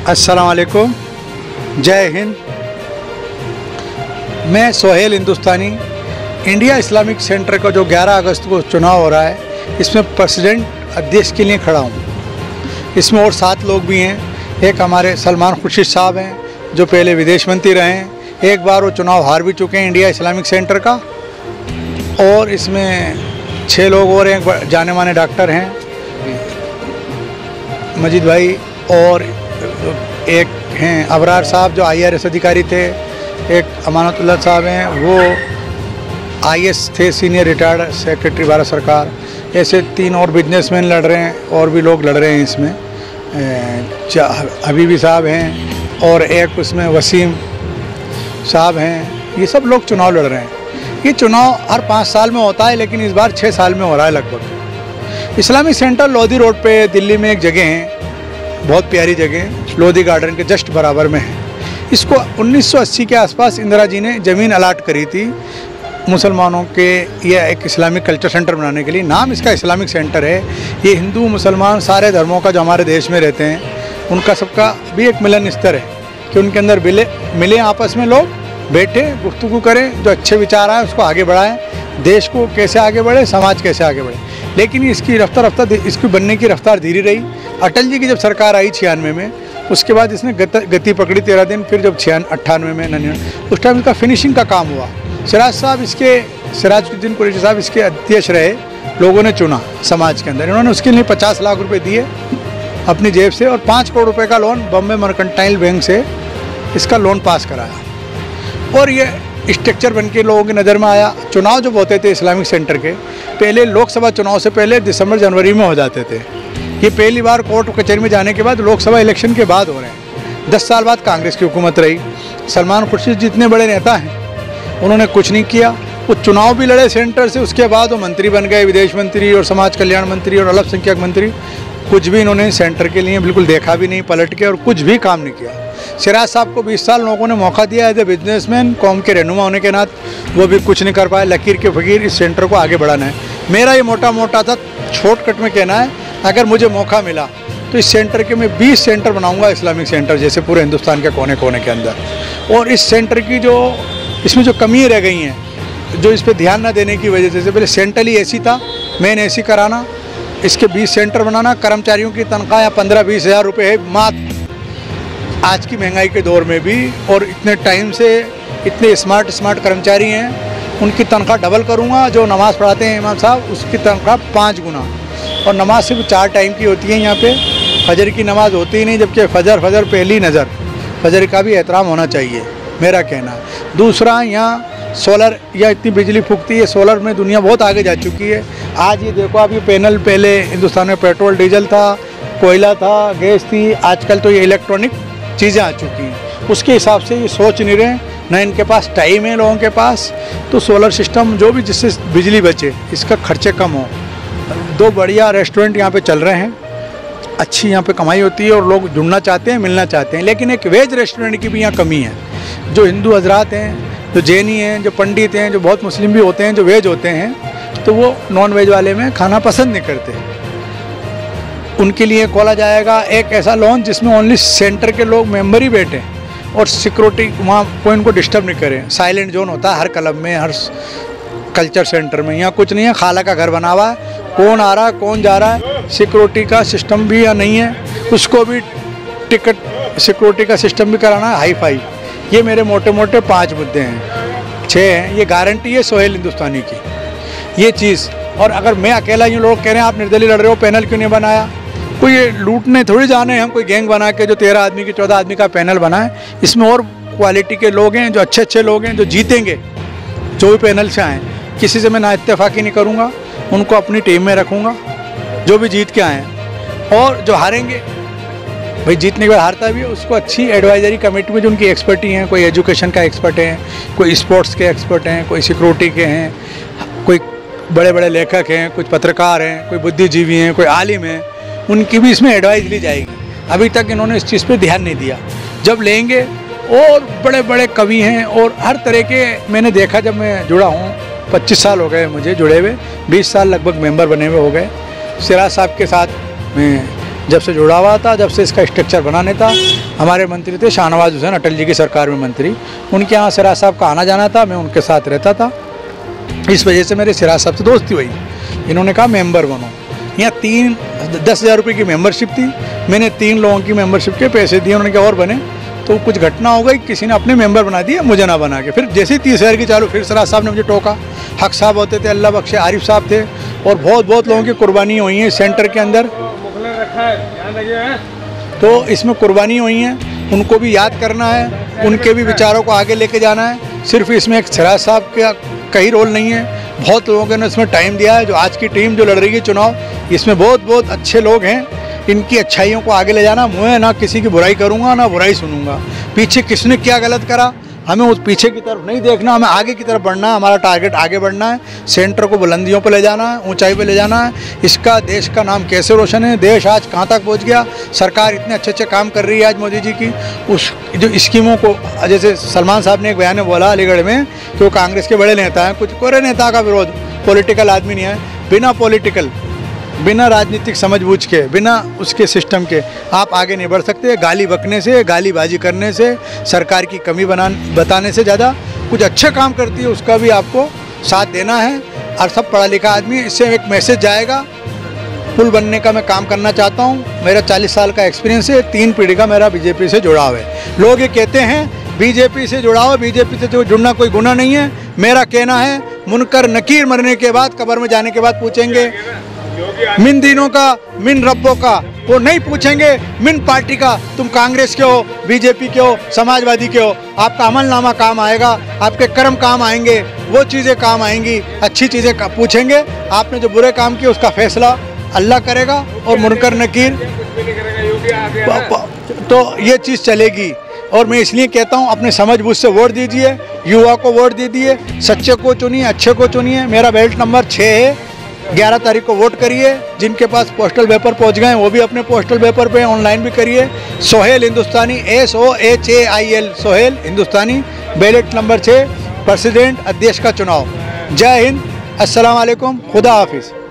अस्सलाम वालेकुम, जय हिंद। मैं सोहेल हिंदुस्तानी। इंडिया इस्लामिक सेंटर का जो 11 अगस्त को चुनाव हो रहा है, इसमें प्रेसिडेंट अध्यक्ष के लिए खड़ा हूँ। इसमें और 7 लोग भी हैं। एक हमारे सलमान खुर्शीद साहब हैं, जो पहले विदेश मंत्री रहे हैं। एक बार वो चुनाव हार भी चुके हैं इंडिया इस्लामिक सेंटर का। और इसमें 6 लोग और हैं, जाने माने डॉक्टर हैं, मजीद भाई, और एक हैं अबरार साहब जो IRS अधिकारी थे। एक अमानतुल्लाह साहब हैं, वो IS थे, सीनियर रिटायर्ड सेक्रेटरी भारत सरकार। ऐसे 3 और बिजनेसमैन लड़ रहे हैं, और भी लोग लड़ रहे हैं इसमें। हबीबी साहब हैं, और एक उसमें वसीम साहब हैं। ये सब लोग चुनाव लड़ रहे हैं। ये चुनाव हर 5 साल में होता है, लेकिन इस बार 6 साल में हो रहा है लगभग। इस्लामिक सेंटर लोधी रोड पे दिल्ली में एक जगह है, बहुत प्यारी जगह है, लोधी गार्डन के जस्ट बराबर में है। इसको 1980 के आसपास इंदिरा जी ने ज़मीन अलाट करी थी मुसलमानों के, यह एक इस्लामिक कल्चर सेंटर बनाने के लिए। नाम इसका इस्लामिक सेंटर है। ये हिंदू मुसलमान सारे धर्मों का जो हमारे देश में रहते हैं, उनका सबका भी एक मिलन स्तर है कि उनके अंदर मिले आपस में, लोग बैठे गुफ्तगू करें, जो अच्छे विचार आए उसको आगे बढ़ाएं, देश को कैसे आगे बढ़े, समाज कैसे आगे बढ़े। लेकिन इसकी रफ्तार इसकी बनने की रफ्तार धीरे रही। अटल जी की जब सरकार आई 96 में, उसके बाद इसने गति पकड़ी 13 दिन। फिर जब 98 में 99, उस टाइम इसका फिनिशिंग का काम हुआ। सिराजुद्दीन कुरैशी साहब इसके अध्यक्ष रहे। लोगों ने चुना समाज के अंदर। इन्होंने उसके लिए 50 लाख रुपए दिए अपनी जेब से, और 5 करोड़ रुपए का लोन बॉम्बे मर्केंटाइल बैंक से इसका लोन पास कराया। और ये स्ट्रक्चर बन के लोगों की नज़र में आया। चुनाव जब होते थे इस्लामिक सेंटर के, पहले लोकसभा चुनाव से पहले दिसंबर जनवरी में हो जाते थे। ये पहली बार कोर्ट कचहरी में जाने के बाद लोकसभा इलेक्शन के बाद हो रहे हैं। 10 साल बाद कांग्रेस की हुकूमत रही। सलमान खुर्शीद जितने बड़े नेता हैं, उन्होंने कुछ नहीं किया। वो चुनाव भी लड़े सेंटर से, उसके बाद वो मंत्री बन गए, विदेश मंत्री और समाज कल्याण मंत्री और अल्पसंख्यक मंत्री। कुछ भी इन्होंने सेंटर के लिए बिल्कुल देखा भी नहीं पलट के, और कुछ भी काम नहीं किया। सिराज साहब को 20 साल लोगों ने मौका दिया एज ए बिजनेसमैन, कौम के रहनुमा होने के नाते, वो भी कुछ नहीं कर पाए। लकीर के फकीर इस सेंटर को आगे बढ़ाना है। मेरा ये मोटा सा शॉर्टकट में कहना है, अगर मुझे मौका मिला तो इस सेंटर के मैं 20 सेंटर बनाऊंगा इस्लामिक सेंटर जैसे, पूरे हिंदुस्तान के कोने कोने के अंदर। और इस सेंटर की इसमें जो कमी रह गई हैं, जो इस पर ध्यान न देने की वजह से, पहले सेंट्रल ही AC था, मेन AC कराना, इसके 20 सेंटर बनाना। कर्मचारियों की तनख्वाह या 15-20 हज़ार रुपये है मात्र, आज की महंगाई के दौर में भी। और इतने टाइम से इतने स्मार्ट कर्मचारी हैं, उनकी तनख्वाह डबल करूँगा। जो नमाज़ पढ़ाते हैं इमाम साहब, उसकी तनख्वाह 5 गुना। और नमाज सिर्फ 4 टाइम की होती है यहाँ पे, फजर की नमाज होती ही नहीं, जबकि फजर पहली नज़र, फजर का भी एहतराम होना चाहिए, मेरा कहना है। दूसरा, यहाँ सोलर या इतनी बिजली फूकती है, सोलर में दुनिया बहुत आगे जा चुकी है। आज ये देखो, आप ये पैनल, पहले हिंदुस्तान में पेट्रोल डीजल था, कोयला था, गैस थी, आजकल तो ये इलेक्ट्रॉनिक चीज़ें आ चुकी हैं। उसके हिसाब से ये सोच नहीं रहे, ना इनके पास टाइम है लोगों के पास। तो सोलर सिस्टम जो भी, जिससे बिजली बचे, इसका खर्चे कम हो। 2 बढ़िया रेस्टोरेंट यहाँ पे चल रहे हैं, अच्छी यहाँ पे कमाई होती है, और लोग जुड़ना चाहते हैं, मिलना चाहते हैं। लेकिन एक वेज रेस्टोरेंट की भी यहाँ कमी है। जो हिंदू हजरात हैं, जो जैनी हैं, जो पंडित हैं, जो बहुत मुस्लिम भी होते हैं, जो वेज होते हैं, तो वो नॉन वेज वाले में खाना पसंद नहीं करते। उनके लिए खोला जाएगा एक ऐसा लॉन जिसमें ओनली सेंटर के लोग मेंबर ही बैठे, और सिक्योरिटी वहाँ कोई उनको डिस्टर्ब नहीं करे। साइलेंट जोन होता है हर क्लब में, हर कल्चर सेंटर में। यहाँ कुछ नहीं है, खाला का घर बना हुआ है, कौन आ रहा है कौन जा रहा है, सिक्योरिटी का सिस्टम भी यहाँ नहीं है। उसको भी टिकट सिक्योरिटी का सिस्टम भी कराना है, हाई फाई। ये मेरे मोटे 5 मुद्दे हैं, 6 हैं। ये गारंटी है सोहेल हिंदुस्तानी की, ये चीज़। और अगर मैं अकेला, यूँ लोग कह रहे हैं आप निर्दलीय लड़ रहे हो, पैनल क्यों नहीं बनाया? कोई ये लूटने थोड़ी जाने हम, कोई गैंग बना के जो 13 आदमी की 14 आदमी का पैनल बनाए। इसमें और क्वालिटी के लोग हैं, जो अच्छे लोग हैं, जो जीतेंगे, जो भी पैनल से आएँ। किसी से मैं ना इत्तेफाकी नहीं करूँगा, उनको अपनी टीम में रखूँगा, जो भी जीत के आएँ। और जो हारेंगे, भाई जीतने के बाद हारता भी है, उसको अच्छी एडवाइजरी कमेटी में जो उनकी एक्सपर्टी हैं, कोई एजुकेशन का एक्सपर्ट है, कोई स्पोर्ट्स के एक्सपर्ट हैं, कोई सिक्योरिटी के हैं, कोई बड़े लेखक हैं, कुछ पत्रकार हैं, कोई बुद्धिजीवी हैं, कोई आलिम हैं, उनकी भी इसमें एडवाइस ली जाएगी। अभी तक इन्होंने इस चीज़ पे ध्यान नहीं दिया। जब लेंगे, और बड़े कवि हैं, और हर तरह के मैंने देखा, जब मैं जुड़ा हूँ 25 साल हो गए मुझे जुड़े हुए, 20 साल लगभग मेंबर बने हुए हो गए। सिराज साहब के साथ मैं जब से जुड़ा हुआ था, जब से इसका स्ट्रक्चर बनाने था। हमारे मंत्री थे शाहनवाज हुसैन, अटल जी की सरकार में मंत्री, उनके यहाँ सिराज साहब का आना जाना था, मैं उनके साथ रहता था। इस वजह से मेरे सिराज साहब से दोस्ती हुई। इन्होंने कहा मेंबर बनो। यहाँ 10,000 रुपये की मेंबरशिप थी, मैंने 3 लोगों की मेंबरशिप के पैसे दिए, उन्होंने कहा और बने। तो कुछ घटना हो गई, किसी ने अपने मेंबर बना दिया, मुझे ना बना के। फिर जैसे ही 30,000 की चालू, फिर सिराज साहब ने मुझे टोका। हक साहब होते थे, अल्लाह बख्शे आरिफ साहब थे, और बहुत लोगों की कुर्बानी हुई है सेंटर के अंदर। तो इसमें कुर्बानी हुई हैं, उनको भी याद करना है, उनके भी विचारों को आगे लेके जाना है। सिर्फ इसमें एक सिराज साहब का ही रोल नहीं है, बहुत लोगों ने इसमें टाइम दिया है। जो आज की टीम जो लड़ रही है चुनाव, इसमें बहुत अच्छे लोग हैं। इनकी अच्छाइयों को आगे ले जाना। मैं ना किसी की बुराई करूँगा, ना बुराई सुनूंगा। पीछे किसने क्या गलत करा, हमें उस पीछे की तरफ नहीं देखना, हमें आगे की तरफ बढ़ना है। हमारा टारगेट आगे बढ़ना है, सेंटर को बुलंदियों पर ले जाना है, ऊंचाई पर ले जाना है। इसका देश का नाम कैसे रोशन है, देश आज कहां तक पहुंच गया। सरकार इतने अच्छे काम कर रही है आज मोदी जी की। उस जो स्कीमों को, जैसे सलमान साहब ने एक बयान में बोला अलीगढ़ में कि वो कांग्रेस के बड़े नेता हैं, कुछ कोरे नेता का विरोध, पॉलिटिकल आदमी नहीं है। बिना राजनीतिक समझबूझ के, बिना उसके सिस्टम के आप आगे नहीं बढ़ सकते। गाली बकने से, गालीबाजी करने से, सरकार की कमी बताने से ज़्यादा कुछ अच्छे काम करती है उसका भी आपको साथ देना है। और सब पढ़ा लिखा आदमी, इससे एक मैसेज जाएगा। पुल बनने का मैं काम करना चाहता हूँ। मेरा 40 साल का एक्सपीरियंस है, 3 पीढ़ी का मेरा बीजेपी से जुड़ाव है। लोग ये कहते हैं बीजेपी से जुड़ाव, बीजेपी से जुड़ना कोई गुनाह नहीं है। मेरा कहना है मुनकर नकीर मरने के बाद, कब्र में जाने के बाद पूछेंगे मिन दीनों का, मिन रब्बों का, वो नहीं पूछेंगे मिन पार्टी का, तुम कांग्रेस के हो, बीजेपी के हो, समाजवादी के हो। आपका अमलनामा काम आएगा, आपके कर्म काम आएंगे, वो चीज़ें काम आएंगी, अच्छी चीज़ें पूछेंगे। आपने जो बुरे काम किए उसका फैसला अल्लाह करेगा, और मुनकर नकीर तो ये चीज़ चलेगी। और मैं इसलिए कहता हूँ अपने समझबूझ से वोट दीजिए, युवा को वोट दीजिए, सच्चे को चुनिए, अच्छे को चुनिए। मेरा बेल्ट नंबर 6 है। 11 तारीख को वोट करिए। जिनके पास पोस्टल पेपर पहुंच गए वो भी अपने पोस्टल पेपर पे ऑनलाइन भी करिए। सोहेल हिंदुस्तानी, SOHAIL, सोहेल हिंदुस्तानी, बैलेट नंबर 6, प्रेसिडेंट अध्यक्ष का चुनाव। जय हिंद, अस्सलाम वालेकुम, खुदा हाफिज़।